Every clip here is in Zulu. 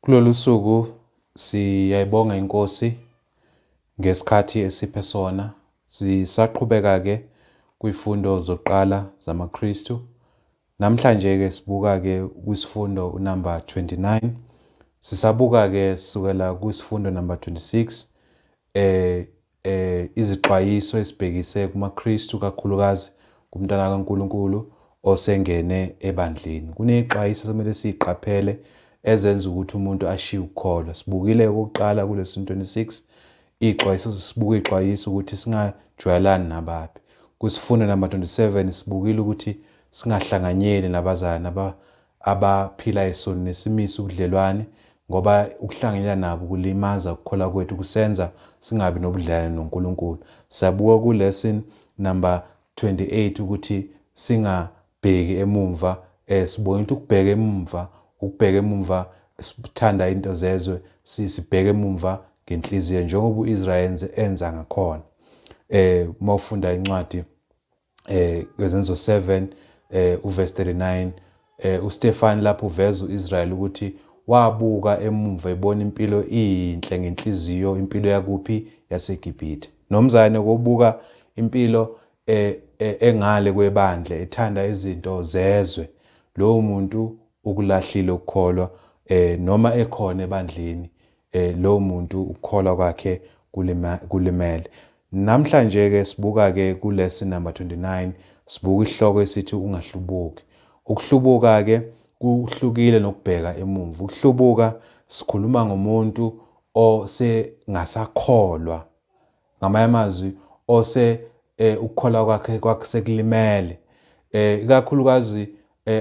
Kulolu suku siyayibonga iNkosi ngesikhathi esiphe sona. Sisaqhubeka ke kwifundo zokuqala zamaKristu. Namhlanje ke sibuka ke kwisifundo number 29. Sisabuka ke sukela kwisifundo number 26 izixwayiso esibhekise kumaKristu kakhulukazi kumntwana kaNkuluNkulu osengene ebandleni. Kunezixwayiso kumele siziqaphele ezenza ukuthi umuntu ashiye ukukholwa. Sibukile okokuqala kulesi 26 ixwayiso, sibuka ixwayiso ukuthi singajwayelani nababi. Kwisifundo number 27 sibukile ukuthi singahlanganyeli nabazalwane abaphila esonweni nesimisi ubudlelwane, ngoba ukuhlanganyela nabo kulimaza ukukholwa kwethu, kusenza singabi nobudlelwane noNkulunkulu. Siyabuka ku lesson number 28 ukuthi singabheki emumva. Sibonga ukuthi ukubheka emumva sithanda into zezwe, sibheke emumva ngenhliziyo njengoba uIsrael enza ngakhona. Mawufunda incwadi kwezenzo 7 uverse 39, uStefani lapho uveza uIsrael ukuthi wabuka emumva ebona impilo inhle ngenhliziyo, impilo yakuphi yaseGibhithe. Nomzane kobuka impilo engale kwebandla ethanda izinto zezwe, lowo muntu ukulahlile ukukholwa, noma ekhona ebandleni lowo muntu ukukholwa kwakhe kulimele. Namhlanje ke sibuka ke ku lesson number 29 sibuka isihloko esithi ungahlubuki. Ukuhlubuka ke kuhlukile nokubheka emumva. Ukuhlubuka sikhuluma ngomuntu osengasakholwa, ngamanye amazwi ukukholwa kwakhe sekulimele. Ikakhulukazi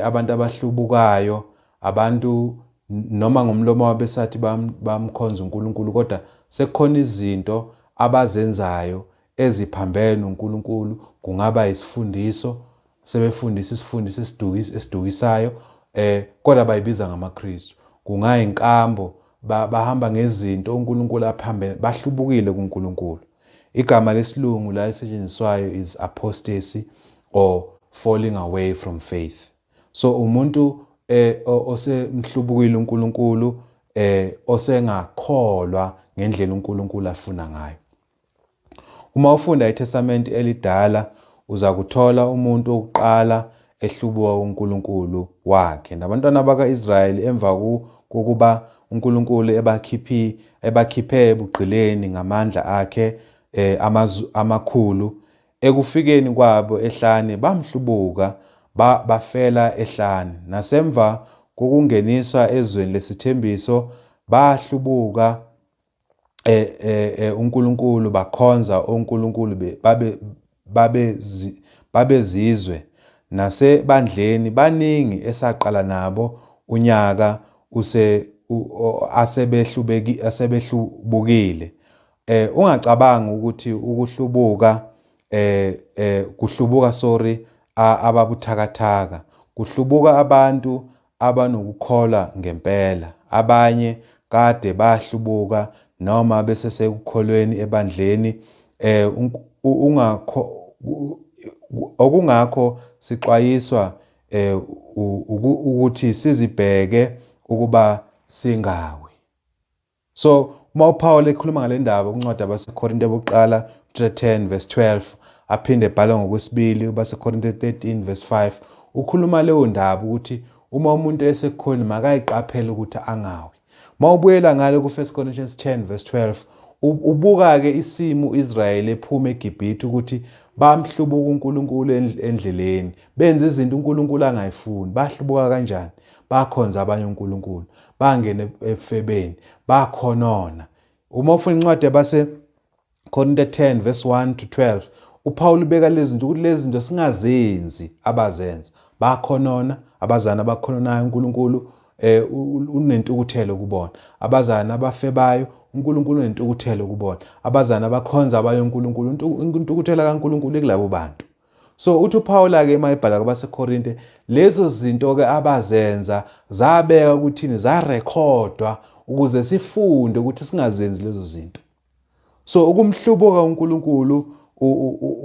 abantu abahlubukayo, abantu noma ngomlomo wabo besathi bamkhonza uNkulunkulu, kodwa sekukhona izinto abazenzayo eziphambene noNkulunkulu. Kungaba isifundiso, sebefundisa isifundiso esidukisayo, kodwa bayibiza ngamaKristu. Kungayinkambo, bahamba ngezinto uNkulunkulu aphambene, bahlubukile kuNkulunkulu. Igama lesilungu la lisetshenziswayo is apostasy or falling away from faith. So umuntu osemhlubukile uNkulunkulu, osengakholwa ngendlela uNkulunkulu afuna ngayo. Uma ufunda iTestament elidala uza kuthola umuntu wokuqala ehlubuka uNkulunkulu wakhe. Nabantwana bakaIsrayeli emva kokuba uNkulunkulu ebakhiphe ebugqileni ngamandla akhe amakhulu, ekufikeni kwabo ehlane bamhlubuka, bafela ehlane. Nasemva kokungeniswa ezweni lesithembiso bahlubuka uNkulunkulu, bakhonza onkulunkulu babezizwe. Nasebandleni baningi esaqala nabo unyaka asebehlubukile. Ungacabanga ukuthi ukuhlubuka kuhlubuka ababuthakathaka. Kuhlubuka abantu abanokukholwa ngempela. Abanye kade bahlubuka noma besesekukholweni ebandleni, okungakho sixwayiswa ukuthi sizibheke ukuba singawi. So uma uPaul ekhuluma ngale ndaba kuncwadi abaseKorinte bokuqala 10 verse 12, aphinde ebhala ngokwesibili abaseKorinte 13 verse 5, ukhuluma leyo ndaba ukuthi uma umuntu esekholwa makayiqaphele ukuthi angawi. Mawubuyela ngale ku 1 Corinthians 10 verse 12, ubuka ke isimo uIsrael ephuma eGibhithe ukuthi bamhlubuka uNkulunkulu endleleni, benza izinto uNkulunkulu angayifuni. Bahlubuka kanjani? Bakhonza abanye uNkulunkulu, bangena ebufebeni, bakhonona. Uma ufuna incwadi yabaseKorinte 10 verse 1 to 12, uPaul ubeka lezi zinto ukuthi lezi zinto singazenzi abazenza. Bakhonona, abazalwane abakhononayo uNkulunkulu unentukuthelo kubona. Abazalwane abafebayo uNkulunkulu unentukuthelo kubona. Abazalwane abakhonza abaye uNkulunkulu, intukuthelo kaNkulunkulu ikulabo bantu. So uthi uPaul ke mayibhala kwabaseKorinte, lezo zinto ke abazenza zabeka ukuthini, zarekhodwa ukuze sifunde ukuthi singazenzi lezo zinto. So ukumhlubuka uNkulunkulu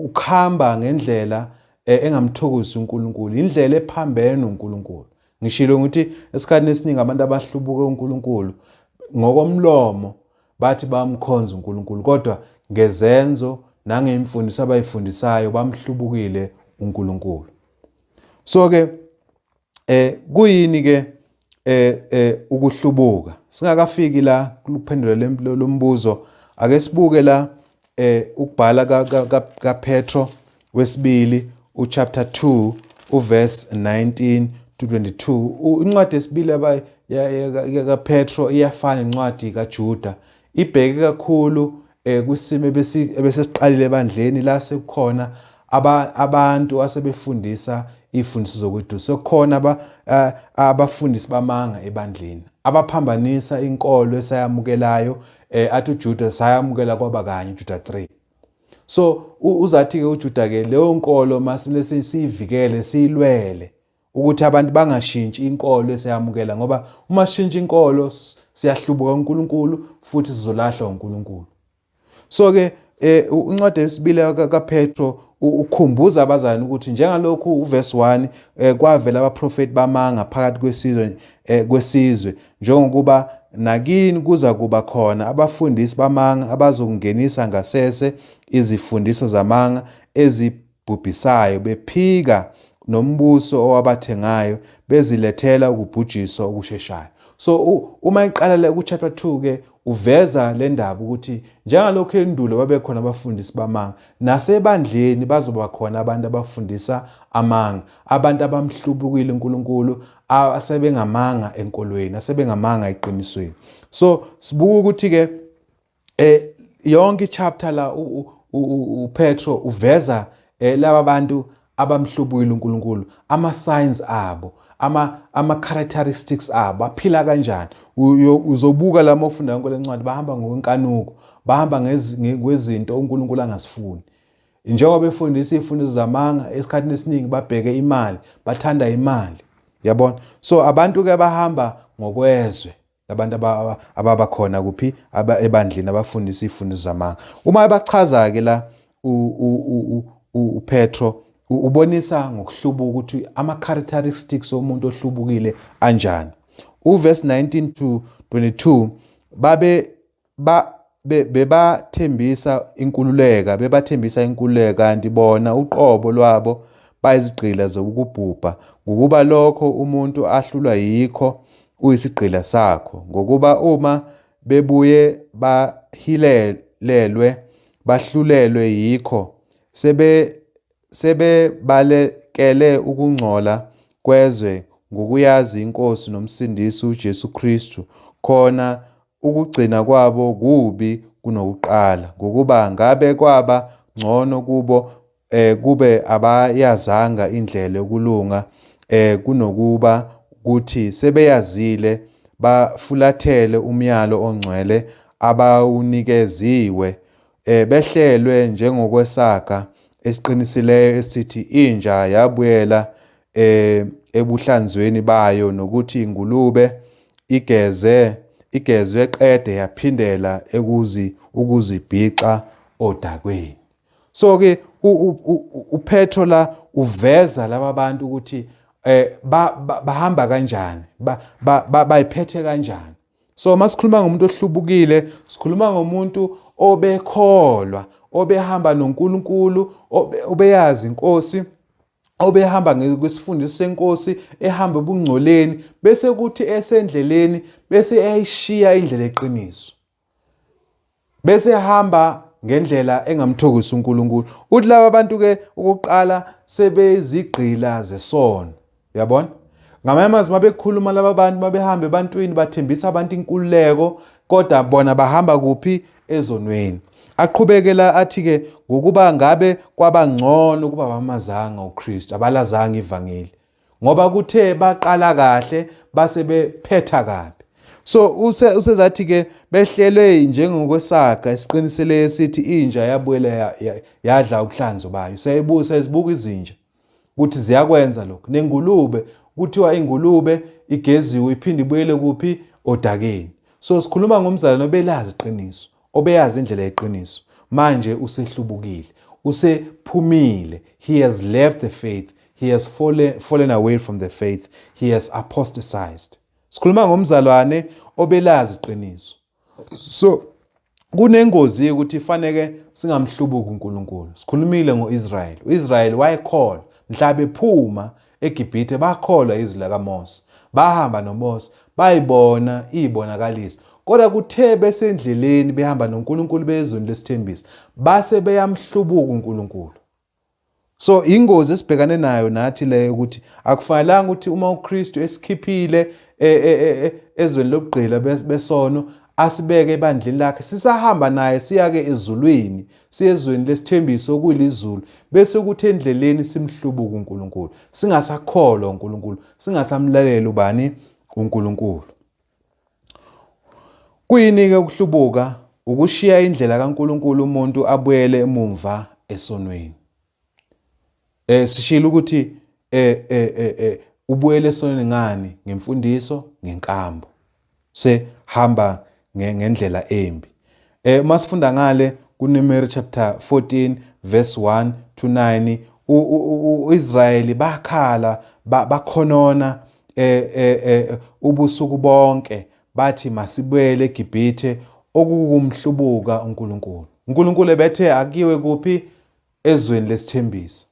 ukhamba ngendlela engamthokozisi uNkulunkulu, indlela ephambene noNkulunkulu. Ngishilo ukuthi esikhathini esiningi abantu abahlubuke uNkulunkulu ngokomlomo bathi bamkhonza uNkulunkulu, kodwa ngezenzo nangemfundiso abayifundisayo bamhlubukile uNkulunkulu. So ke kuyini ke ukuhlubuka? Singakafiki la kuphendula lombuzo, ake sibuke la ukubhala kaPetro wesibili uchapter 2 uverse 19 to 22. Incwadi yesibili kaPetro iyafana nencwadi kaJuda, ibheke kakhulu kwisimo ebesesiqalile ebandleni la sekukhona abantu asebefundisa izifundiso zokwedusa. Sekukhona abafundisi bamanga ebandleni abaphambanisa inkolo esayamukelayo, athi uJuda sayamukela kwaba kanye uJuda 3. So uzathi ke uJuda ke leyo nkolo masimele siyivikele siyilwele ukuthi abantu bangashintshi inkolo esayamukela, ngoba uma shintsha inkolo siyahlubuka uNkulunkulu futhi sizolahlwa uNkulunkulu. So ke incwadi yesibili kaPetro ukhumbuza abazalwane ukuthi njengalokhu uverse 1 kwavela abaprofeti bamanga phakathi kwesizwe, njengokuba nakini kuza kuba khona abafundisi bamanga abazokungenisa ngasese izifundiso zamanga ezibhubhisayo, bephika nombuso owabathengayo, bezilethela ukubhujiswa okusheshayo. So uma iqala ku-chapter 2 ke uveza le ndaba ukuthi njengalokhu endulo babekhona abafundisi bamanga, nasebandleni bazoba khona abantu abafundisa amanga, abantu abamhlubukile uNkulunkulu, asebengamanga enkolweni, asebengamanga eqinisweni. So sibuka ukuthi ke yonke ichapter la uPetro uveza laba bantu abamhlubukile uNkulunkulu, ama-signs abo, ama-characteristics abo, baphila kanjani. Uzobuka la mofunda ngole ncwadi bahamba ngokwenkanuko, bahamba ngezinto uNkulunkulu angasifuni. Njengoba befundisa izifundiso zamanga, esikhathini esiningi babheke imali, bathanda imali. Yabona? So abantu ke bahamba ngokwezwe, abantu ababakhona kuphi ebandleni abafundisa izifundiso zamanga. Uma ebachaza ke la uPetro ubonisa ngokuhlubuka ukuthi ama-characteristics omuntu ohlubukile anjani. Uverse 19 to 22 bebathembisa inkululeko, kanti bona uqobo lwabo bayizigqila zokubhubha, ngokuba lokho umuntu ahlulwa yikho uyisigqila sakho, ngokuba uma bebuye bahlulelwe yikho sebebalekele ukungcola kwezwe ngokuyazi iNkosi nomsindisi uJesu Kristu, khona ukugcina kwabo kubi kunokuqala, ngokuba ngabe kwaba ngcono kubo kube abayazanga indlela yokulunga kunokuba kuthi sebeyazile bafulathele umyalo ongcwele abawunikeziwe, behlelwe njengokwesaga esiqinisileyo esithi inja yabuyela ebuhlanzweni bayo, nokuthi ingulube igezwe qede yaphindela ukuzibhixa odakweni. So ke uPetro la uveza laba bantu ukuthi bahamba kanjani, bayiphethe kanjani. So masikhuluma ngomuntu ohlubukile, sikhuluma ngomuntu obekholwa, obehamba noNkulunkulu, obeyazi iNkosi, obehamba ngesifundiso seNkosi, ehamba ebungcoleni, bese kuthi esendleleni bese eyishiya indlela eqiniso, bese ehamba ngendlela engamthokozisa uNkulunkulu. Uthi laba bantu ke okokuqala sebezigqila zesono. Yabona? Ngamanye amazwi mabekhuluma laba bantu, mabehamba ebantwini bathembisa abantu inkululeko, kodwa bona bahamba kuphi? Ezonweni. Aqhubekela athi ke ngokuba ngabe kwaba ngcono ukuba bamazanga uKristu, abalazanga ivangeli, ngoba kuthe baqala kahle base bephetha kabi. So usezathi ke behlelwe njengokwesaga esiqinisele esithi inja yabuyela yadla ubuhlanzo bayo. Sezibuka izinja ukuthi ziyakwenza lokho. Nengulube kuthiwa ingulube igeziwe iphinde ibuyele kuphi? Odakeni. So sikhuluma ngomzalwane obelazi iqiniso, obeyazi indlela yeqiniso. Manje usehlubukile, usephumile. He has left the faith. he has fallen away from the faith, he has apostatized. Sikhuluma ngomzalwane obelazi iqiniso. So kunengozi ukuthi faneke singamhlubuki uNkulunkulu. Sikhulumile ngoIsrael. uIsrael wayekholwa mhla bephuma eGibhithe bakholwa izwi likaMose. Bahamba noMose bayibona izibonakaliso. Kodwa kuthe besendleleni behamba noNkulunkulu bezweni lesithembiso base beyamhlubuka uNkulunkulu. So ingozi esibhekane nayo nathi le ukuthi akufanelanga ukuthi uma uKristu esikhiphile ezweni lokugqila besono asibeke ebandleni lakhe sisahamba naye siyake ezulwini siyezweni lesithembiso okuyilizulu bese ukuthi endleleni simhlubuka uNkulunkulu singasakholwa uNkulunkulu singasamlalela ubani uNkulunkulu. Kuyini ke ukuhlubuka? Ukushiya indlela kaNkulunkulu umuntu abuyele emumva esonweni. Sishilo ukuthi ubuyele esonweni ngani? Ngemfundiso, ngenkambo. Hamba ngendlela embi. Masifunda ngale kuNumeri chapter 14 verse 1 to 9 uIsrayeli bakhala bakhonona ubusuku bonke bathi masibuyele eGibhithe okukumhlubuka uNkulunkulu. uNkulunkulu ebethe akiwe kuphi? Ezweni lesithembiso.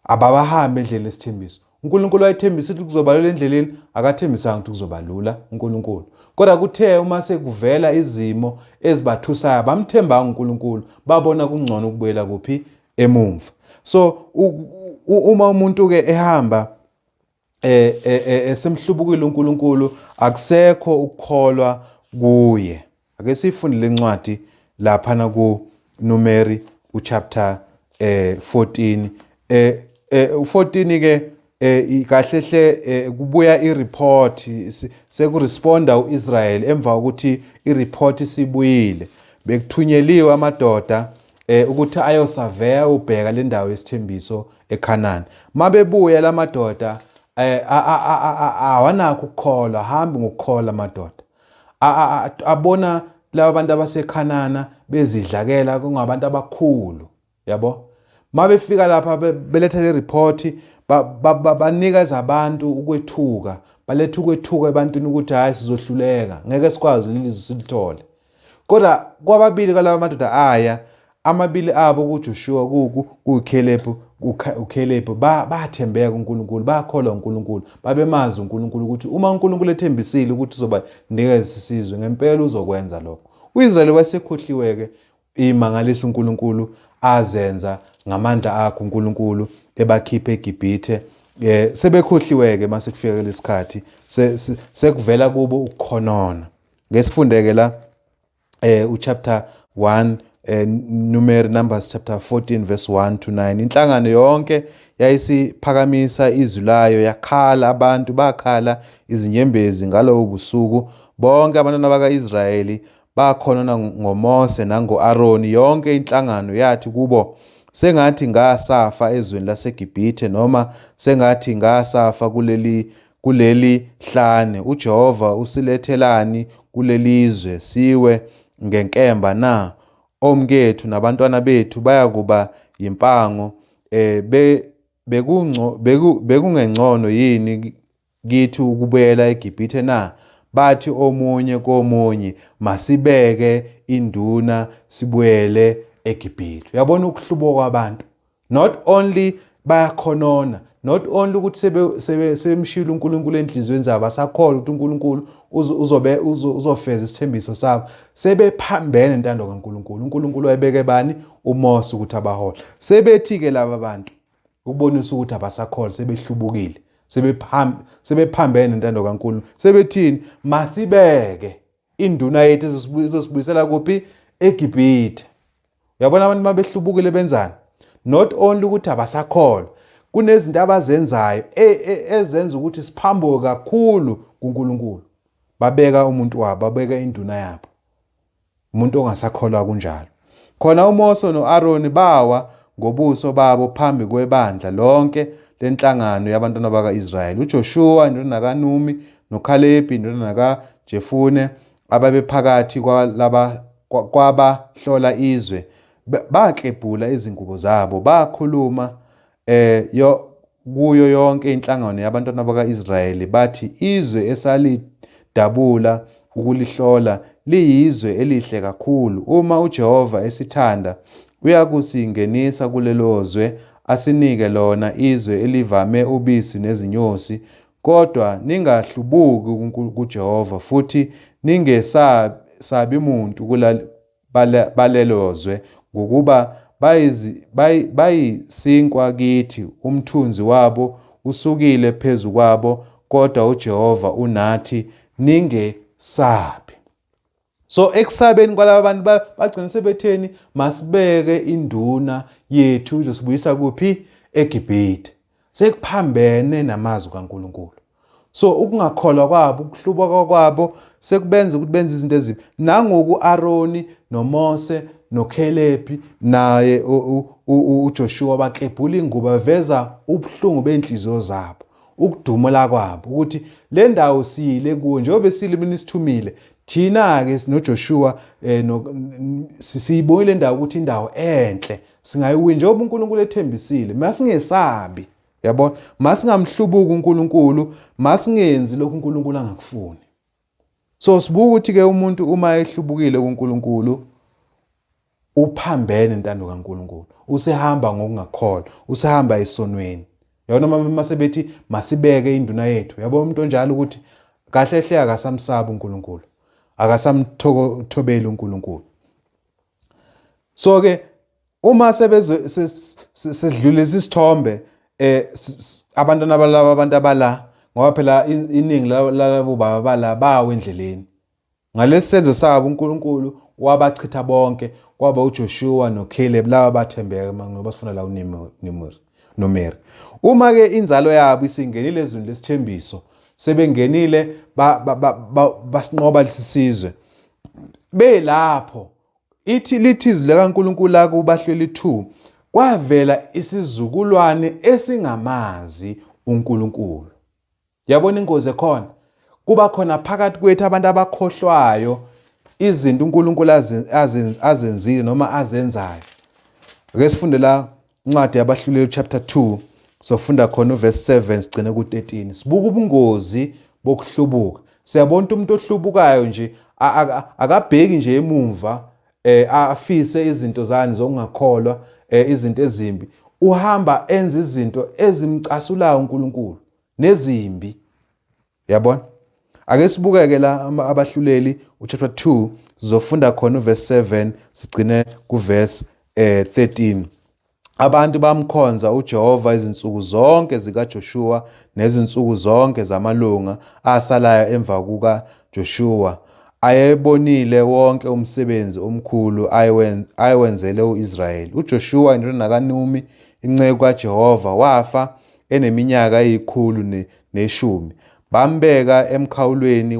Ababahambe endleleni lesithembiso. uNkulunkulu wayethembisa ukuthi kuzobalula endleleni, akathembisanga ukuthi kuzobalula uNkulunkulu. Kodwa kuthe uma sekuvela izimo ezibathusayo bamthembanga uNkulunkulu, babona kungcono ukubuyela kuphi? Emumva. So uma umuntu ke ehamba esemhlubukile uNkulunkulu akusekho ukukholwa kuye. Ake sifunde lencwadi lapha ku Numeri uchapter 14 u14 ke kahlehle kubuya ireport sekuresponda uIsrael emva ukuthi ireport sibuyile bekuthunyeliwe amadoda ukuthi ayosurveya ubheka le ndawo yesithembiso eKhanani. Mabebuya lamadoda awanakho ukukholwa, hambi ngokukholwa amadoda abona laba bantu abaseKhanana bezidlakela kungabantu abakhulu, yabo. Mabefika lapha beletha le report banikeza abantu ukwethuka, baletha ukwethuka ebantwini ukuthi hayi sizohluleka, ngeke sikwazi lelizwe silithole. Kodwa kwababili kwalaba madoda aya amabili abo kuJoshua uKhalebi bathembeka uNkulunkulu, bakholwa uNkulunkulu, babemazi uNkulunkulu ukuthi uma uNkulunkulu ethembisile ukuthi uzoba nikeza isizwe ngempela uzokwenza lokho. uIsrael wayesekhohliwe-ke imangaliso uNkulunkulu azenza ngamandla akhe uNkulunkulu ebakhiphe eGibhithe. Sebekhohliwe-ke mase kufika lesikhathi sekuvela kubo ukukhonona. Ngesifundeke la uchapter 1 Numeri Numbers chapter 14 verse 1 to 9. Inhlangano yonke yayisiphakamisa izwi layo, yakhala, abantu bakhala izinyembezi ngalo ubusuku. Bonke abantwana bakaIsrayeli bakhonona ngoMose nango-Aroni. Yonke inhlangano yathi kubo, sengathi ngasafa ezweni laseGibhithe, noma sengathi ngasafa kuleli hlane. uJehova usilethelani kulelizwe siwe ngenkemba na? Omkethu nabantwana bethu bayakuba yimpango. Bekungengcono yini kithi ukubuyela eGibhithe na? Bathi omunye komunye, masibeke induna sibuyele eGibhithe. Uyabona ukuhlubuka kwabantu. Not only bayakhonona, not only ukuthi sebemshila uNkulunkulu enhlizweni zabo, asakholwa ukuthi uNkulunkulu uzofeza isithembiso sabo, sebephambene nentando kaNkulunkulu. uNkulunkulu wayebeke bani? uMose ukuthi abahole. Sebethi-ke laba bantu ukubonisa ukuthi abasakholwa, sebehlubukile, sebephambene nentando kaNkulunkulu. Sebethini? Masibeke induna yethu ezosibuyisela kuphi? eGibhithe. Uyabona abantu mabehlubukile benzani? Not only ukuthi abasakholwa, kunezinto abazenzayo ezenza ukuthi siphambuke kakhulu kuNkulunkulu. Babeka umuntu wabo, babeka induna yabo, umuntu ongasakholwa kunjalo. Khona uMose noAroni bawa ngobuso babo phambi kwebandla lonke lenhlangano yabantwana bakaIsrayeli. uJoshua indodana kaNumi noKhalebi indodana kaJefune ababephakathi kwabahlola izwe baklebhula izingubo zabo, bakhuluma kuyo yonke inhlangano yabantwana baka-Israyeli bathi, izwe esalidabula ukulihlola liyizwe elihle kakhulu. Uma uJehova esithanda uyakusingenisa kulelo zwe asinike lona, izwe elivame ubisi nezinyosi. Kodwa ningahlubuki kuJehova futhi ningesabi muntu balelo zwe, ngokuba bayisinkwa kithi. Umthunzi wabo usukile phezu kwabo, kodwa uJehova unathi, ningesabi. So ekusabeni kwalaba bantu bagcina sebetheni, masibeke induna yethu izosibuyisa kuphi? eGibhithe. Sekuphambene namazwi kaNkulunkulu. So ukungakholwa kwabo, ukuhlubuka kwabo sekubenza ukuthi benze izinto ezimbi. Nangoku Aroni noMose noKhalebi naye uJoshua bakebhula ingubo, baveza ubuhlungu benhliziyo zabo, ukudumula kwabo ukuthi le ndawo siyile kuyo njengoba sile mina isithumile. Thina-ke noJoshua siyibonile indawo ukuthi indawo enhle, singayiwini njengoba uNkulunkulu ethembisile. Masingesabi, yabona, masingamhlubuki uNkulunkulu, masingenzi lokhu uNkulunkulu angakufuni. So sibuka ukuthi-ke umuntu uma ehlubukile kuNkulunkulu uphambene intando kaNkulunkulu, usehamba ngokungakholwa, usehamba esonweni. Yabona mama sebethi masibeke induna yethu, yabona umuntu onjalo ukuthi kahle hle akasamsaba uNkulunkulu, akasamthobeli uNkulunkulu. So ke uma sedlule isithombe abantwana balaba abantu abala, ngoba phela iningi lalabo baba bala bawe endleleni. Ngalesi senzo sabo uNkulunkulu wabachitha bonke, kwaba uJoshua noKhalebi laba bathembeka ngoba sifuna la uNomeri. Uma ke inzalo yabo isingenile ezweni lesithembiso, sebengenile basinqoba lesizwe, belapho lithi izwi likaNkulunkulu la kubahleli 2, kwavela isizukulwane esingamazi uNkulunkulu. Yabona ingozi ekhona, kuba khona phakathi kwethu abantu abakhohlwayo izinto uNkulunkulu azenzile noma azenzayo. Ake sifunde la incwadi yabahluleli chapter 2, sofunda khona uverse 7 sigcine ku-13. Sibuka ubungozi bokuhlubuka. Siyabona umuntu ohlubukayo nje akabheki nje emumva afise izinto zani zokungakholwa, izinto ezimbi. Uhamba enza izinto ezimcasulayo uNkulunkulu nezimbi. Yabona? Ake sibukeke la abahluleli uchapter 2 sizofunda khona uverse 7 sigcine kuverse 13. Abantu bamkhonza uJehova izinsuku zonke zikaJoshua nezinsuku zonke zamalunga asalayo emva kukaJoshua. Ayebonile wonke umsebenzi omkhulu ayewenzele uIsrayeli. UJoshua indodana kaNumi, inceku kaJehova, wafa eneminyaka eyi110. Bambeka emkhawulweni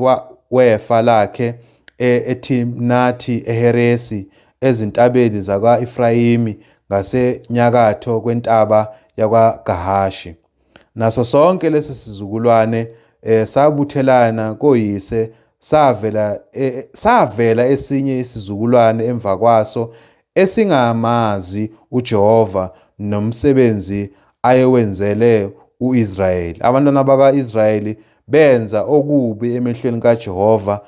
wefa lakhe eTimnathi eHeresi ezintabeni zakwa-Efrayimi ngasenyakatho kwentaba yakwaGahashi. Naso sonke lesi sizukulwane sabuthelana koyise, savela esinye isizukulwane emva kwaso esingamazi uJehova nomsebenzi ayewenzele uIsrayeli. Abantwana baka-Israyeli benza okubi emehlweni kaJehova,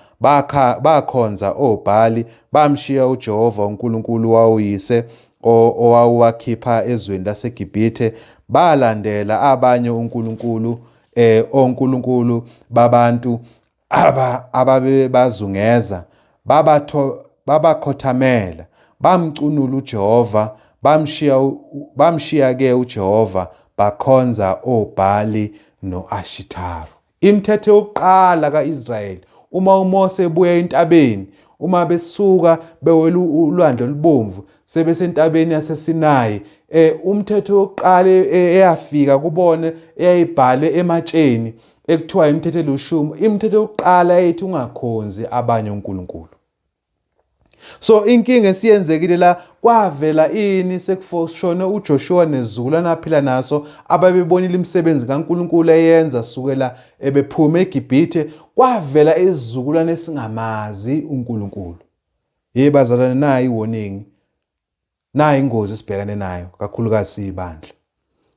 bakhonza oBhali, bamshiya uJehova uNkulunkulu wawuyise owawakhipha ezweni laseGibhithe, balandela abanye onkulunkulu babantu ababebazungeza, babakhothamela, bamcunula uJehova, bamshiya-ke uJehova, bakhonza oBhali no-Ashitaru. Imithetho yokuqala kaIsrayeli, uma uMose ebuya entabeni, uma besuka bewela ulwandle olubomvu sebesentabeni yaseSinayi, umthetho wokuqala eyafika kubone eyayibhale ematsheni ekuthiwa imithetho elushumi, imithetho yokuqala ethi ungakhonzi abanye uNkulunkulu. So inkinga esiyenzekile la, kwavela ini sekufoshone uJoshua nezizukulwane aphila naso ababebonile imisebenzi kaNkulunkulu eyenza sukela ebephuma eGibhithe, kwavela izizukulwane esingamazi uNkulunkulu. Abazalwane, nayi warning, nayi ingozi esibhekane nayo kakhulukazi ibandla.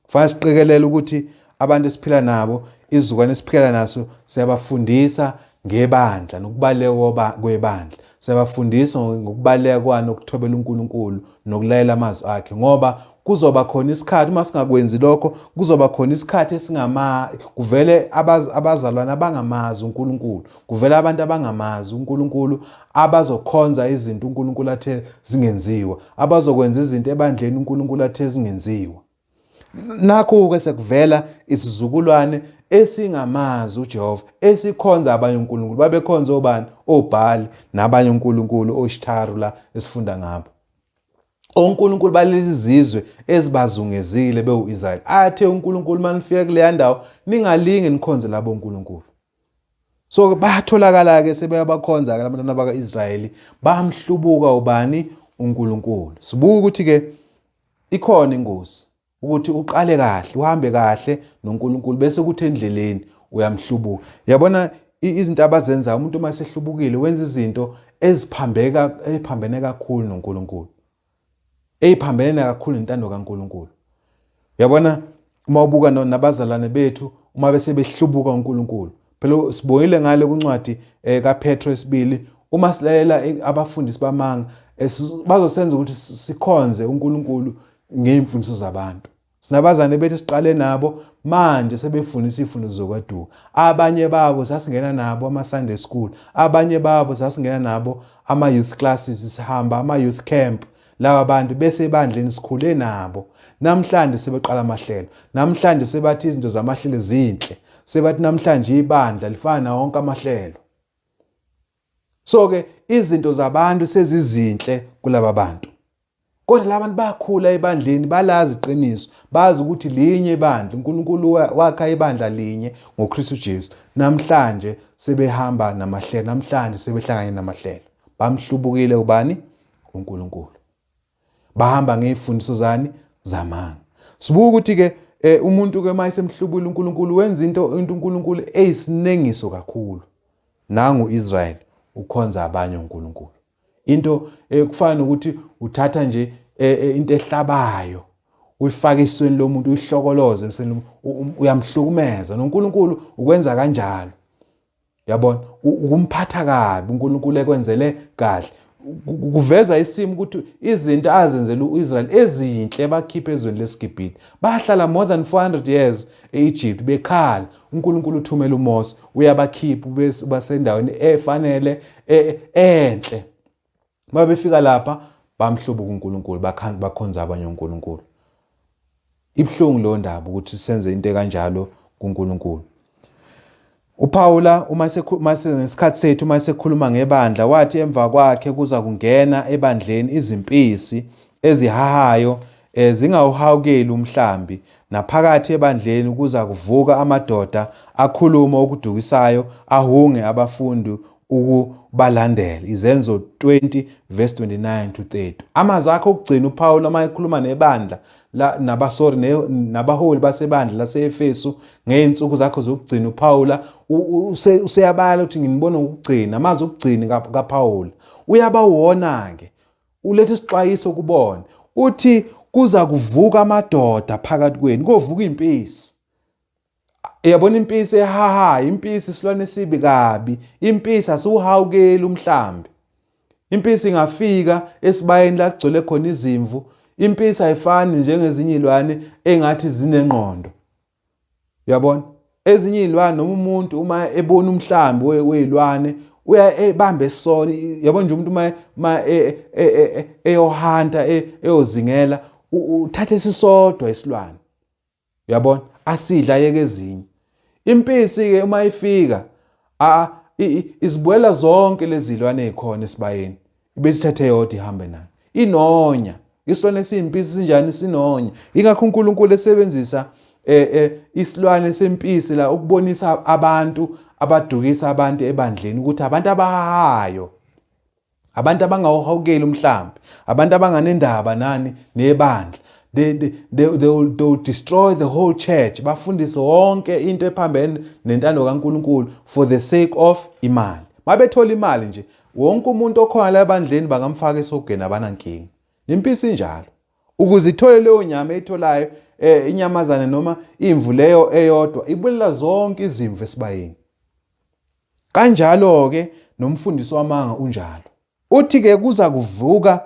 Kufanele siqikelele ukuthi abantu esiphila nabo, izukulwane esiphila naso, siyabafundisa ngebandla nokubaleka kwebandla. Siyabafundisa ngokubaleka kwani ukuthobela uNkulunkulu nokulalela amazwi akhe, ngoba kuzoba khona isikhathi uma singakwenzi lokho, kuzoba khona isikhathi kuvele abazalwane abangamazi uNkulunkulu, kuvele abantu abangamazi uNkulunkulu abazokhonza izinto uNkulunkulu athe zingenziwa, abazokwenza izinto ebandleni uNkulunkulu athe zingenziwa. Nakho-ke sekuvela isizukulwane esingamazi uJehova, esikhonza abanye uNkulunkulu. Babekhonza obani? Obhali nabanye uNkulunkulu, oShitaru la esifunda ngabo. ONkulunkulu balezi izizwe ezibazungezile bewu-Israyeli. Athe uNkulunkulu manifika kuleya ndawo ningalinge nikhonze labo uNkulunkulu. So bayatholakala-ke sebeyabakhonza-ke abantwana baka-Israyeli, bamhlubuka ubani? uNkulunkulu. Sibuka ukuthi-ke ikhona ingozi ukuthi uqale kahle, uhambe kahle noNkulunkulu bese kuthi endleleni uyamhlubuka. Yabona izinto abazenzayo, umuntu uma sehlubukile wenza izinto eziphambene kakhulu noNkulunkulu, eziphambene kakhulu nentando kaNkulunkulu. Yabona uma ubuka nabazalwane bethu uma bese behlubuka uNkulunkulu, phela sibonile ngale kuncwadi kaPetro 2, uma silalela abafundisi bamanga bazosenza ukuthi sikhonze uNkulunkulu ngeimfundiso zabantu. Sinabazane bethu siqale nabo manje sebefundisa izifundo zokwaduka. Abanye babo sasingena nabo ama-Sunday school, abanye babo sasingena nabo ama-youth classes, sihamba ama-youth camp. Laba bantu bese ebandleni sikhule nabo. Namhlanje sebeqala amahlelo, namhlanje sebathi izinto zamahlelo zinhle, sebathi namhlanje ibandla lifana na wonke amahlelo. So-ke izinto zabantu sezizinhle kulaba bantu. Kodwa labantu bakhula ebandleni, balazi iqiniso, bazi ukuthi linye ibandla, uNkulunkulu wakha ibandla linye ngoKristu Jesu. Namhlanje sebehamba namahlelo, namhlanje sebehlanganye namahlelo. Bamhlubukile ubani? uNkulunkulu. Bahamba ngeifundiso zani? Zamanga. Sibuka ukuthi-ke umuntu-ke uma esemhlubule uNkulunkulu wenza into uNkulunkulu eyisinengiso kakhulu. Nangu Israyeli ukhonza abanye uNkulunkulu. Into kufana ukuthi uthatha nje into ehlabayo uyifaka isweni lomuntu, uyihlokoloze emseni, uyamhlukumeza. noNkulunkulu ukwenza kanjalo. Yabona, ukumphatha kabi uNkulunkulu ekwenzele kahle. Kuveza isimo ukuthi izinto azenzele uIsrael ezinhle bakhipha ezweni leSigibhite. Bahlala more than 400 years eEgypt bekhala. uNkulunkulu uthumela uMose uyabakhipha basendaweni efanele enhle. Uma befika lapha bamhlubuka uNkulunkulu, bakhonza abanye uNkulunkulu. Ibhlungu lo ndaba ukuthi senze into kanjalo kuNkulunkulu. uPaula uma ngesikhathi sethu uma sekhuluma ngebandla wathi emva kwakhe kuza kungena ebandleni izimpisi ezihahayo zingawuhawukeli umhlambi, naphakathi ebandleni kuza kuvuka amadoda akhuluma okudukisayo ahunge abafundi ukubalandela. Izenzo 20 verse 29 to 30. Amazwi akhe okugcina uPaul uma ekhuluma nebandla nabaholi basebandla lase-Efesu ngeinsuku zakhe zokugcina, uPaul useyabala ukuthi nginibona ngokugcina. Amazwi okugcina kaPaul uyabawona-ke, uletha isixwayiso kubona, uthi kuza kuvuka amadoda phakathi kwenu, kovuka impisi. Yabona impisi ehahayo, impisi isilwane esibi kabi, impisi asiwuhawukeli umhlambi. Impisi ingafika esibayeni la kugcwele khona izimvu, impisi ayifani njengezinye izilwane engathi zinengqondo. Yabona, ezinye izilwane noma umuntu uma ebona umhlambi wezilwane uya ebambe isona. Yabona nje umuntu uma eyohanta eyozingela uthatha isisodwa isilwane, yabona, asidla ayeke ezinye. Impisi-ke uma ifika izibuyela zonke lezi zilwane ezikhona esibayeni, bese ithathe yodwa ihambe nayo. Inonya, isilwane esiyimpisi sinjani? Sinonya. Ingakho uNkulunkulu esebenzisa isilwane sempisi la ukubonisa abantu abadukisa abantu ebandleni ukuthi abantu abahahayo, abantu abangawuhawukeli umhlambi, abantu abanganendaba nani nebandla, they will destroy the whole church. Bafundise wonke into ephambene nentando kaNkulunkulu for the sake of imali. Mabethola imali nje, wonke umuntu okhona la ebandleni bangamfaka esogeni abanankinga. Impisi njalo, ukuze ithole leyo nyama eyitholayo inyamazana noma imvu leyo eyodwa ibulela zonke izimvu esibayeni. Kanjalo ke nomfundisi wamanga unjalo. Uthi ke kuza kuvuka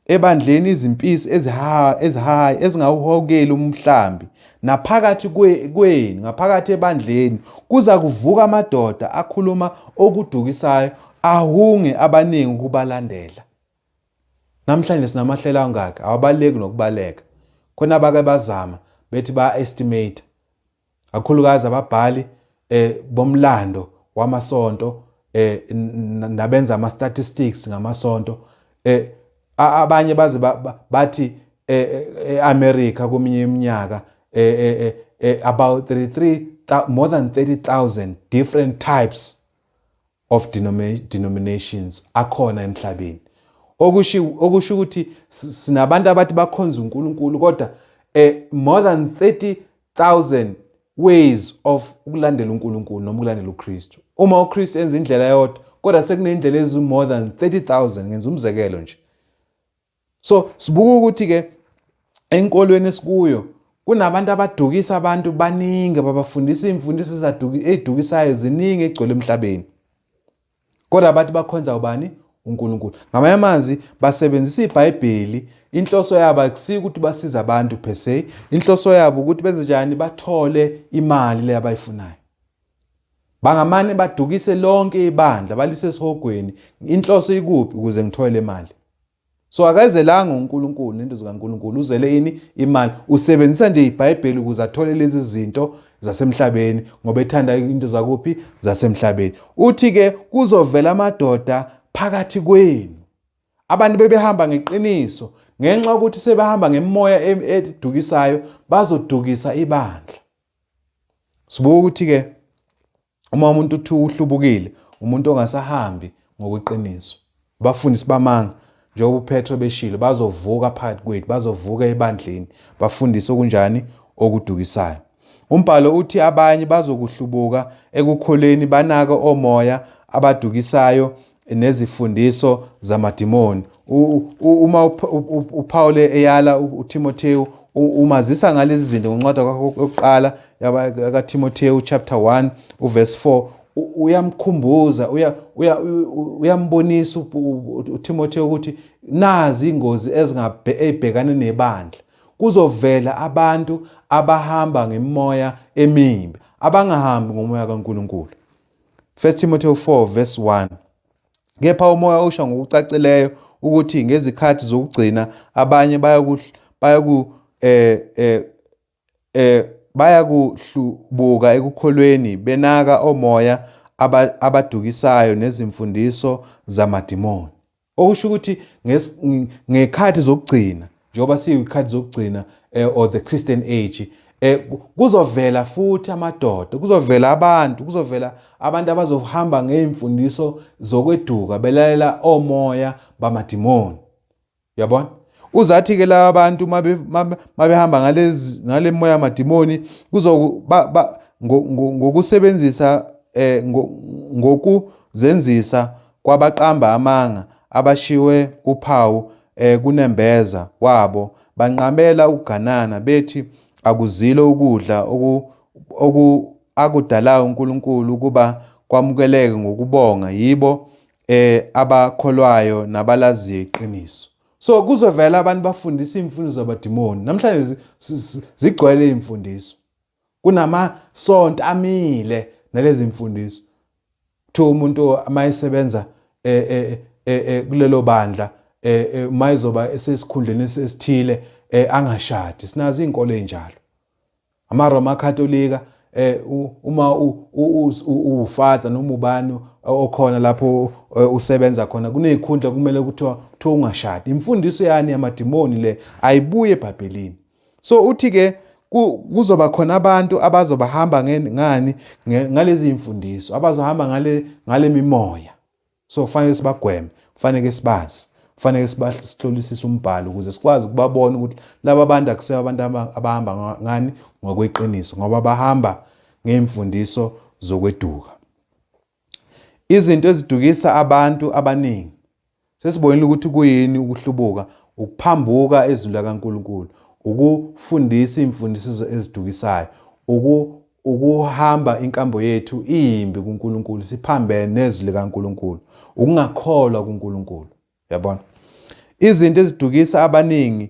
ebandleni izimpisi ezihayi ezingawuhokeli umhlambi, naphakathi kwenu ngaphakathi ebandleni kuza kuvuka amadoda akhuluma okudukisayo ahunge abaningi ukubalandela. Namhlanje sinamahlela angaka awabaleki nokubaleka. Khona abake bazama bethi ba-estimate, kakhulukazi ababhali bomlando wamasonto nabenza ama-statistics ngamasonto. Abanye bathi eAmerica kweminye iminyaka about more than 30,000 different types of denominations akhona emhlabeni. Okusho ukuthi sinabantu abathi bakhonza uNkulunkulu kodwa more than 30,000 ways of ukulandela uNkulunkulu noma ukulandela uKristu. Uma uKristu enza indlela yodwa kodwa sekunendlela ezi more than 30,000, ngenza umzekelo nje. So sibuka ukuthi ke enkolweni esikuyo kunabantu abadukisa abantu baningi, babafundisa imfundiso ezidukisayo ziningi egcwele emhlabeni. Kodwa abantu bakhonza ubani? uNkulunkulu. Ngamanye amazwi basebenzisa iBhayibheli, inhloso yabo akusiki ukuthi basiza abantu per se, inhloso yabo ukuthi benze njani bathole imali le abayifunayo. Bangamane badukise lonke ibandla balise esihogweni, inhloso ikuphi? Ukuze ngithole imali. So akazelanga uNkulunkulu nento zikaNkulunkulu, uzele imali. Usebenzisa nje iBhayibheli ukuze athole lezi zinto zasemhlabeni ngoba ethanda into zakuphi? Zasemhlabeni. Uthi ke kuzovela amadoda phakathi kwenu, abantu bebehamba ngeqiniso, ngenxa ukuthi sebehamba ngemoya edukisayo bazodukisa ibandla. Sibuka ukuthi ke uma umuntu uthi uhlubukile, umuntu ongasahambi ngokweqiniso. Abafundisi bamanga njengoba uPetro beshilo bazovuka phakathi kwethu, bazovuka ebandleni bafundise okunjani? Okudukisayo. Umbhalo uthi abanye bazokuhlubuka ekukholeni banaka omoya abadukisayo nezifundiso zamadimoni. Uma uPaul eyala uTimotheo umazisa ngalezi zinto ngoncwadi yokuqala kaTimotheo chapter 1 verse 4, uyamkhumbuza, uyambonisa uTimotheo ukuthi nazi ingozi ezibhekane nebandla. Kuzovela abantu abahamba ngemoya emibi, abangahambi ngomoya kaNkulunkulu. 1 Timothy 4 verse 1. Kepha umoya usho ngokucacileyo ukuthi ngezikhathi zokugcina abanye bayakuhlubuka ekukholweni benaka omoya abadukisayo nezimfundiso zamadimoni. Okusho ukuthi ngekhathi zokugcina, njengoba siyikhathi zokugcina or the Christian age, kuzovela futhi amadoda, kuzovela abantu abazohamba ngeimfundiso zokweduka belalela omoya bamadimoni. Yabona? Uzathi ke laba bantu mabehamba ngale moya yamadimoni ngokusebenzisa ngokuzenzisa kwabaqamba amanga abashiwe uphawu kunembeza kwabo, banqamela ukuganana bethi akuzilo ukudla akudalayo uNkulunkulu ukuba kwamukeleke ngokubonga yibo abakholwayo nabalaziyo iqiniso. So kuzovela abantu bafundisa imfundo zabadimoni. Namhlanje zigcwele imfundiso. Kunamasonto amile nalezi imfundiso. Kuthiwa umuntu mayisebenza kulelo bandla mayizoba esesikhundleni esithile angashadi. Sinazi inkolo enjalo. AmaRoma Katolika uma ufather noma ubani okhona lapho usebenza khona kunezikhundla kumele kuthiwa ungashadi. Imfundiso yani yamadimoni le ayibuye eBhayibhelini. So uthi ke kuzoba khona abantu abazobahamba ngalezi imfundiso, abazohamba ngale mimoya. So kufanele sibagweme, kufanele sibazi, kufanele sihlolisise umbhalo ukuze sikwazi ukubabona ukuthi laba bantu akuseba abantu abahamba ngani? Ngokweqiniso, ngoba bahamba ngeimfundiso zokweduka. Izinto ezidukisa abantu abaningi. Sesibonile ukuthi kuyini ukuhlubuka, ukuphambuka ezwi likaNkulunkulu, ukufundisa imfundiso ezidukisayo, ukuhamba inkambo yethu imbi kuNkulunkulu, siphambene nezwi likaNkulunkulu, ukungakholwa kuNkulunkulu. Yabona? Izinto ezidukisa abaningi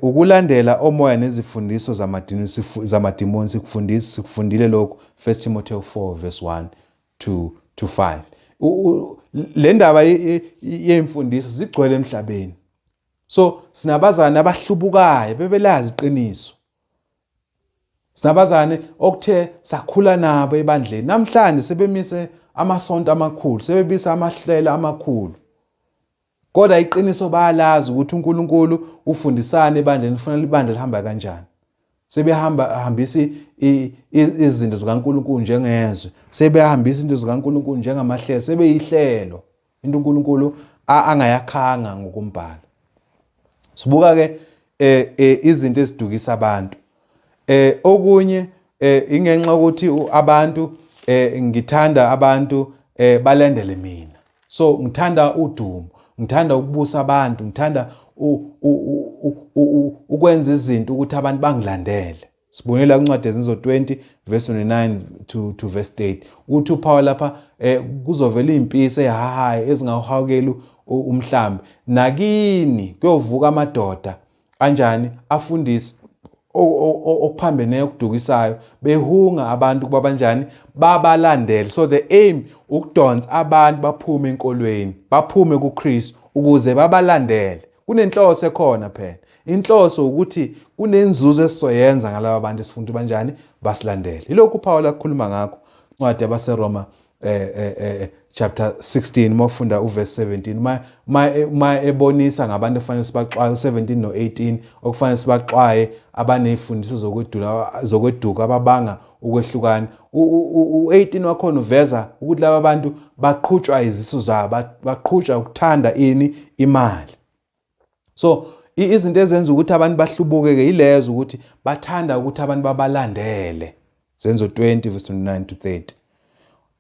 ukulandela omoya nezifundiso zamadimoni. Sikufundile lokho 1 Timothy 4 verse 1 to 5. Le ndaba yemfundiso zigcwele emhlabeni. So sinabazane abahlubukayo bebelazi iqiniso. Sinabazane okuthe sakhula nabo ebandleni. Namhlanje sebemise amasonto amakhulu, sebebisa amahlelo amakhulu. Kodwa iqiniso bayalazi ukuthi uNkulunkulu ufundisana ebandleni, ufuna ibandla lihamba kanjani. Sebehambisa izinto zikaNkulunkulu njengezwe, sebehambisa izinto zikaNkulunkulu njengamahlelo, sebeyihlelo into uNkulunkulu angayakhanga ngokumbhala. Sibuka ke izinto ezidukisa abantu. Okunye ingenxa ukuthi abantu ngithanda abantu balandele mina. So ngithanda udumo, ngithanda ukubusa abantu, ngithanda ukwenza izinto ukuthi abantu bangilandele. Sibonela kuncwadi ezinzo 20 verse 29 to verse 8 ukuthi uPaul lapha kuzovela impisi ehahayo ezingawuhawukeli umhlambi, nakini kuyovuka amadoda kanjani afundise okuphambene okudukisayo, behunga abantu kuba banjani babalandele. So the aim ukudonsa abantu baphume enkolweni, baphume kuKristu ukuze babalandele. Kunenhloso ekhona phela. Inhloso ukuthi kunenzuzo esizoyenza ngalabo bantu esifuna banjani basilandele. Yilokhu uPaul akhuluma ngakho incwadi yabaseRoma chapter 16 mawufunda uverse 17 ma ebonisa ngabantu efanele sibaxwaye 17 no 18 okufanele sibaxwaye abanezifundiso zokweduka ababanga ukwehlukana. U18 wakhona uveza ukuthi laba bantu baqhutshwa izisu zabo, baqhutshwa ukuthanda imali. So izinto ezenza ukuthi abantu bahlubuke ke ilezo ukuthi bathanda ukuthi abantu babalandele. Zenzo 20 verse 29 to 30.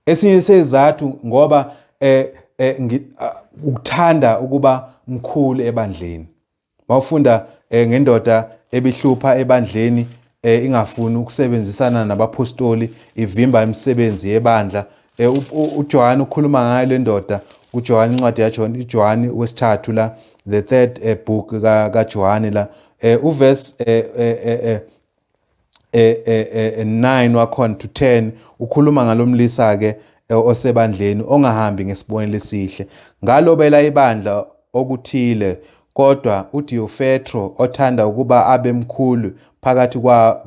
Esinye sezathu ngoba ukuthanda ukuba mkhulu ebandleni. Mawufunda ngendoda ebihlupha ebandleni ingafuni ukusebenzisana nabapostoli, ivimba imisebenzi yebandla. uJohn ukhuluma ngayo le ndoda kuJohn incwadi yaJohn iJohn wesithathu la the third book kaJohn la uverse 9 wakhona to 10 ukhuluma ngalomlisa ke osebandleni ongahambi ngesibonelo esihle ngalobela ibandla okuthile kodwa uDiofetro othanda ukuba abe mkhulu phakathi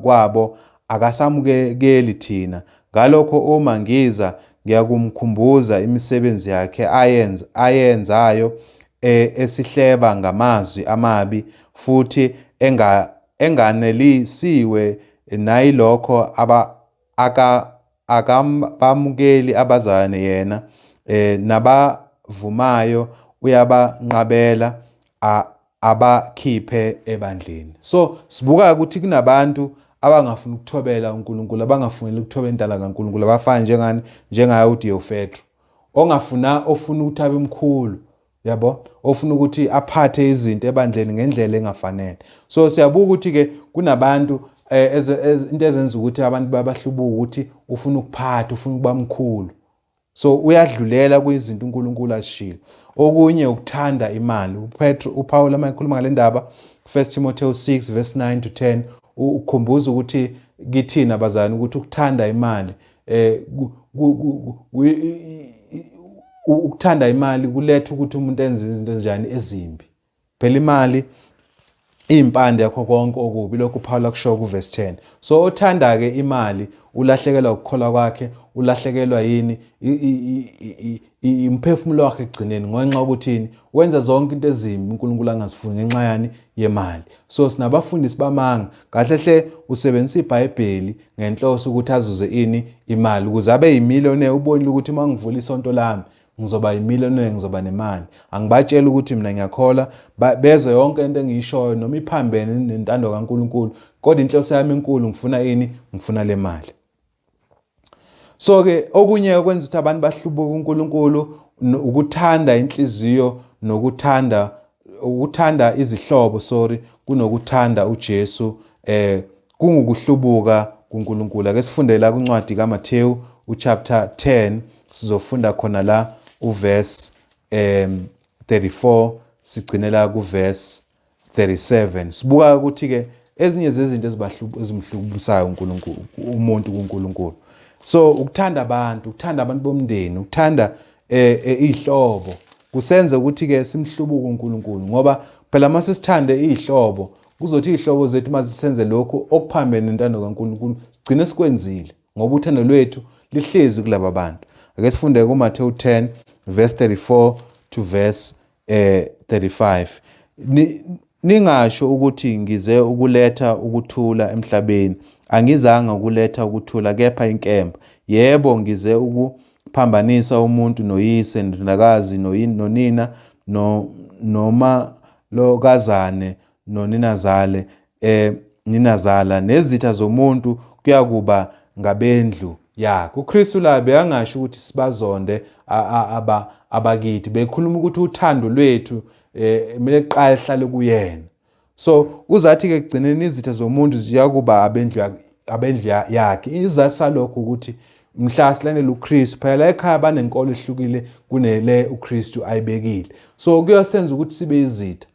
kwabo akasamukeli thina ngalokho uma ngiza ngiyakumkhumbuza imisebenzi yakhe ayenzayo esihleba ngamazwi amabi futhi enganelisiwe nayilokho akabamukeli abazalwane yena nabavumayo uyabanqabela abakhiphe ebandleni. So sibuka ukuthi kunabantu abangafuni ukuthobela uNkulunkulu, abangafuni ukuthobela intala kaNkulunkulu, abafana njengaye uDiofetro ofuna ukuthi abe mkhulu, yabo, ofuna ukuthi aphathe izinto ebandleni ngendlela engafanele. So siyabuka ukuthi ke kunabantu into ezenza ukuthi abantu babahlubuka ukuthi ufuna ukuphatha, ufuna ukuba mkhulu. So uyadlulela kwizinto uNkulunkulu ashilo. Okunye ukuthanda imali. uPaul uma ekhuluma ngale ndaba 1 Timothy 6 verse 9 to 10 ukhumbuza ukuthi kithina abazalwane ukuthi ukuthanda imali ukuthanda imali kuletha ukuthi umuntu enze izinto ezinjani ezimbi. Phela imali impande yakho konke okubi, lokho uPaul akusho kuverse 10. So othanda ke imali ulahlekelwa ukukholwa kwakhe, ulahlekelwa yini imphefumulo wakhe egcineni ngenxa ukuthi wenza zonke into ezimbi uNkulunkulu angazifuni ngenxa yani yemali. So sinabafundisi bamanga kahle hle usebenzisa iBhayibheli ngenhloso ukuthi azuze imali ukuze abe yimillionaire. Ubonile ukuthi mangivula isonto lami ngizoba yimillionaire, ngizoba nemali. Angibatshela ukuthi mina ngiyakhola beze yonke into engiyishoyo noma iphambene nentando kaNkulunkulu, kodwa inhloso yami enkulu ngifuna le mali. So ke okunye okwenza ukuthi abantu bahlubuke uNkulunkulu ukuthanda inhliziyo nokuthanda ukuthanda izihlobo kunokuthanda uJesu kungukuhlubuka kuNkulunkulu. Ake sifunde la kuncwadi kaMathewu chapter 10, sizofunda khona la uverse 34 sigcinela kuverse 37. Sibuka ukuthi ke ezinye zezinto ezimhlubusayo uNkulunkulu, umuntu kuNkulunkulu. So ukuthanda abantu bomndeni, ukuthanda izihlobo kusenza ukuthi ke simhlubuke uNkulunkulu, ngoba phela mase sithande izihlobo kuzothi izihlobo zethu mazisenze lokho okuphambene nentando kaNkulunkulu sigcine sikwenzile, ngoba uthando lwethu lihlezi kulaba bantu. Ake sifunde kuMathewu 10 verse 34 to verse 35. Ningasho ukuthi ngize ukuletha ukuthula emhlabeni. Angizanga ukuletha ukuthula kepha inkemba. Yebo, ngize ukuphambanisa umuntu noyise, ndodakazi, nonina, noma lokazane, noninazale, ninazala, nezitha zomuntu kuyakuba ngabendlu yakhe. uKristu la bekangasho ukuthi sibazonde abakithi, bekhuluma ukuthi uthando lwethu kumele liqale hlale kuyena. So uzathi ke kugcineni izitha zomuntu ziyakuba abendlu yakhe. Izathu salokho ukuthi mhla silandela uKristu phela ekhaya banenkolo ehlukile kunele uKristu ayibekile. So kuyosenza ukuthi sibe izitha.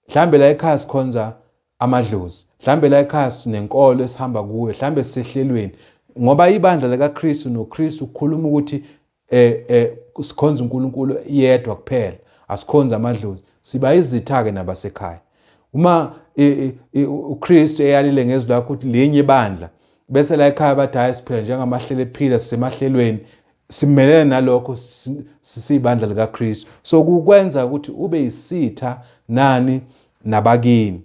Mhlambe la ekhaya sikhonza amadlozi, mhlambe la ekhaya sinenkolo esihamba kuwe, mhlambe sisehlelweni, ngoba ibandla likaKristu noKristu ukukhuluma ukuthi sikhonza uNkulunkulu yedwa kuphela, asikhonza amadlozi, siba izitha ke nabasekhaya. Uma uKristu eyalile ngezwi lakhe ukuthi linye ibandla, bese la ekhaya bathi hayi siphila njengamahlelo ephila, sisemahlelweni, simelene nalokho, sisibandla likaKristu. So kukwenza ukuthi ube isitha nani nabakini.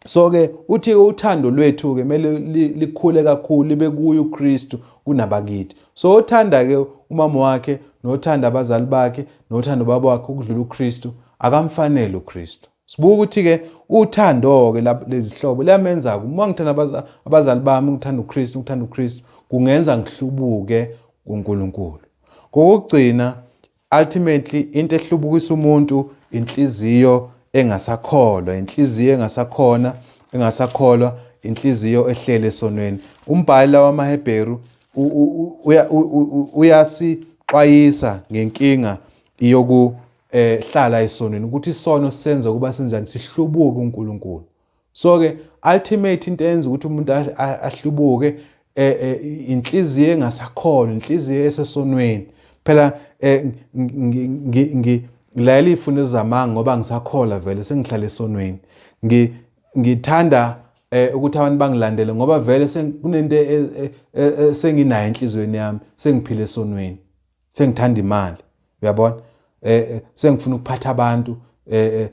So ke uthi uthando lwethu ke kumele likhule kakhulu libe kuye uKristu kunabakithi. So uthanda ke umama wakhe, nothanda abazali bakhe, nothanda ubaba wakhe ukudlula uKristu, akamfanele uKristu. Sibuka ukuthi ke uthando ke lezihlobo liyamenza uma ngithanda abazali bami, ngithanda uKristu, kungenza ngihlubuke kuNkulunkulu. Kokugcina, ultimately into ehlubukisa umuntu inhliziyo engasakholwa, inhliziyo engasakholwa, inhliziyo ehlele esonweni. Umbhali wamaHebheru uyasixwayisa ngenkinga yokuhlala esonweni, ukuthi isono senza ukuba sinjani, sihlubuke uNkulunkulu. So ke ultimate into enza ukuthi umuntu ahlubuke inhliziyo engasakholwa, inhliziyo esesonweni. Phela ngilayela izifundo zamanga ngoba ngisakholwa vele sengihlala esonweni. Ngithanda ukuthi abantu bangilandele ngoba vele kunento senginayo enhlizweni yami, sengiphila esonweni, sengithanda imali, uyabona, sengifuna ukuphatha abantu,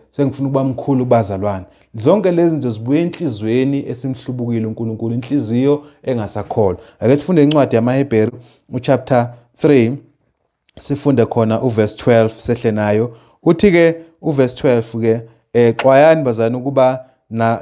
sengifuna ukuba mkhulu kubazalwane. Zonke lezi zinto zibuye enhlizweni esimhlubukile uNkulunkulu, inhliziyo engasakholwa. Ake sifunde incwadi yamaHebheru chapter 3, sifunde khona uverse 12 sehle nayo. Uthi ke uverse 12 ke xwayani bazana ukuba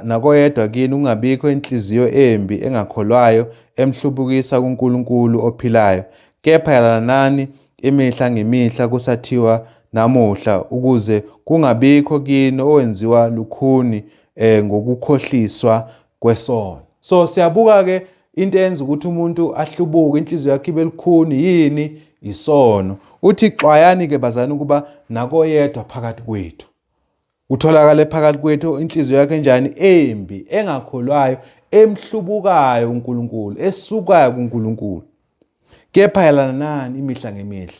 nakoyedwa kini ungabikho inhliziyo embi engakholwayo emhlubukisa kuNkulunkulu ophilayo, kepha yalanani imihla ngemihla kusathiwa namuhla, ukuze kungabikho kini owenziwa lukhuni ngokukhohliswa kwesono. So siyabuka ke into enza ukuthi umuntu ahlubuke, inhliziyo yakhe ibe lukhuni, yini? Isono. Uthi xwayani ke bazana ukuba nakoyedwa phakathi kwethu utholakale phakathi kwethu inhliziyo yakhe enjani? Embi, engakholwayo, emhlubukayo uNkulunkulu, esukayo kuNkulunkulu. Kepha yalanani imihla ngemihla.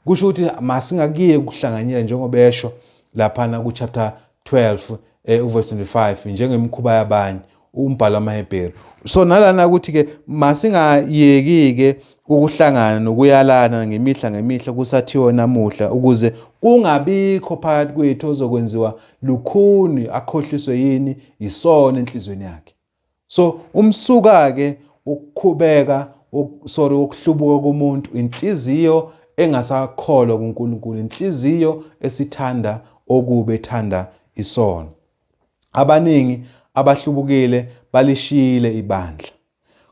Kusho ukuthi masingakiye kuhlanganyela njengoba esho laphana ku chapter 12 uverse 25 njengemkhuba yabanye umbhalo wamaHebheru. So nalana ukuthi ke masingayeki ke ukuhlangana nokuyalana ngemihla kusathiwa namuhla, ukuze kungabikho phakathi kwethu ozokwenziwa lukhuni akhohliswe yini? Isono enhlizweni yakhe. So umsuka ke ukukhubeka ukuhlubuka komuntu, inhliziyo engasakholwa kuNkulunkulu, inhliziyo esithanda okubi, ethanda isono. Abaningi abahlubukile balishiyile ibandla,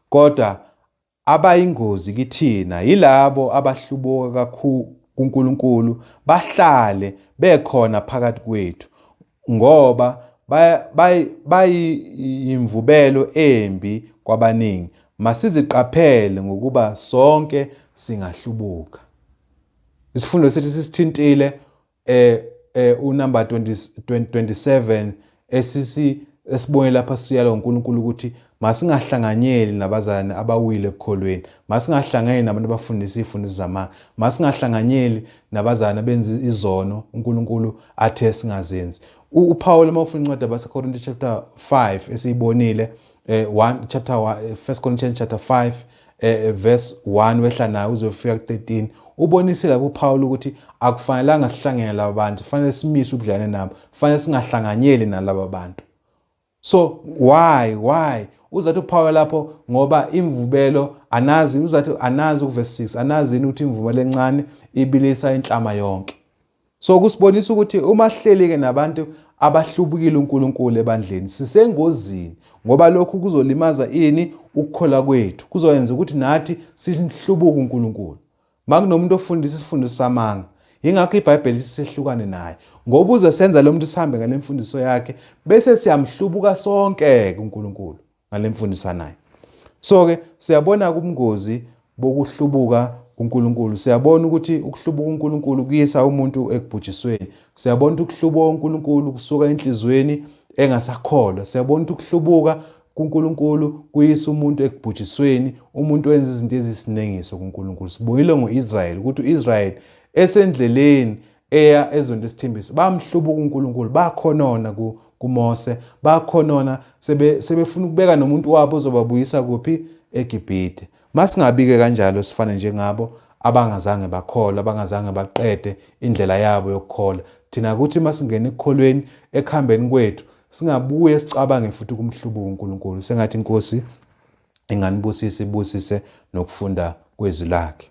kodwa abayingozi kithina yilabo abahlubuka kakhulu kuNkulunkulu bahlale bekhona phakathi kwethu. ngoba bayimvubelo embi kwabaningi. Masiziqaphele ngokuba sonke singahlubuka. Isifundo sithi sisithintile unumber 27 esibone lapha siyalwa uNkulunkulu ukuthi masingahlanganyeli nabazalwane abawile ekukholweni, masingahlanganyeli nabantu abafundisa izimfundiso zamanga, masingahlanganyeli nabazalwane abenza izono uNkulunkulu athe singazenzi. uPaul uma ufuna incwadi yabaseKorinte chapter 5 esiyibonile 1 Corinthians chapter 5 verse 1 wehla nayo uzofika ku13, ubonisile lapho uPaul ukuthi akufanelanga sihlangene laba bantu, kufanele simise ubudlelwane nabo, kufanele singahlanganyeli nalabo bantu. So why uzathi uPaul lapho ngoba imvubelo uzathi anazi kuverse 6, anazi ukuthi imvubelo encane ibilisa inhlama yonke. So kusibonisa ukuthi uma sihleli-ke nabantu abahlubukile uNkulunkulu ebandleni sisengozini, ngoba lokhu kuzolimaza ini ukukhola kwethu, kuzoyenza ukuthi nathi sihlubuke uNkulunkulu. Makunomuntu ofundisa isifundiso samanga, ingakho iBhayibheli sisehlukane naye, ngoba uze senza lo muntu sihambe ngale mfundiso yakhe bese siyamhlubuka sonke kuNkulunkulu ngale mfundiso naye. So-ke siyabona ubungozi bokuhlubuka uNkulunkulu. Siyabona ukuthi ukuhlubuka uNkulunkulu kuyisa umuntu ekubhujisweni. Siyabona ukuthi ukuhlubuka uNkulunkulu kusuka enhlizweni engasakholwa. Siyabona ukuthi ukuhlubuka kuNkulunkulu kuyisa umuntu ekubhujisweni, umuntu wenza izinto ezisinengiso kuNkulunkulu. Sibuyile ngo-Israyeli ukuthi uIsrayeli esendleleni eya ezweni lesithembiso bamhlubuka uNkulunkulu, bakhonona kuMose, bakhonona sebefuna ukubeka nomuntu wabo ozobabuyisa kuphi eGibhite. Masingabi-ke kanjalo, sifane njengabo abangazange bakholwa, abangazange baqede indlela yabo yokukholwa. Thina ukuthi masingena ekukholweni ekuhambeni kwethu singabuye sicabange futhi ukumhlubuka uNkulunkulu. Sengathi iNkosi inganibusisa, ibusise nokufunda kwezwi lakhe.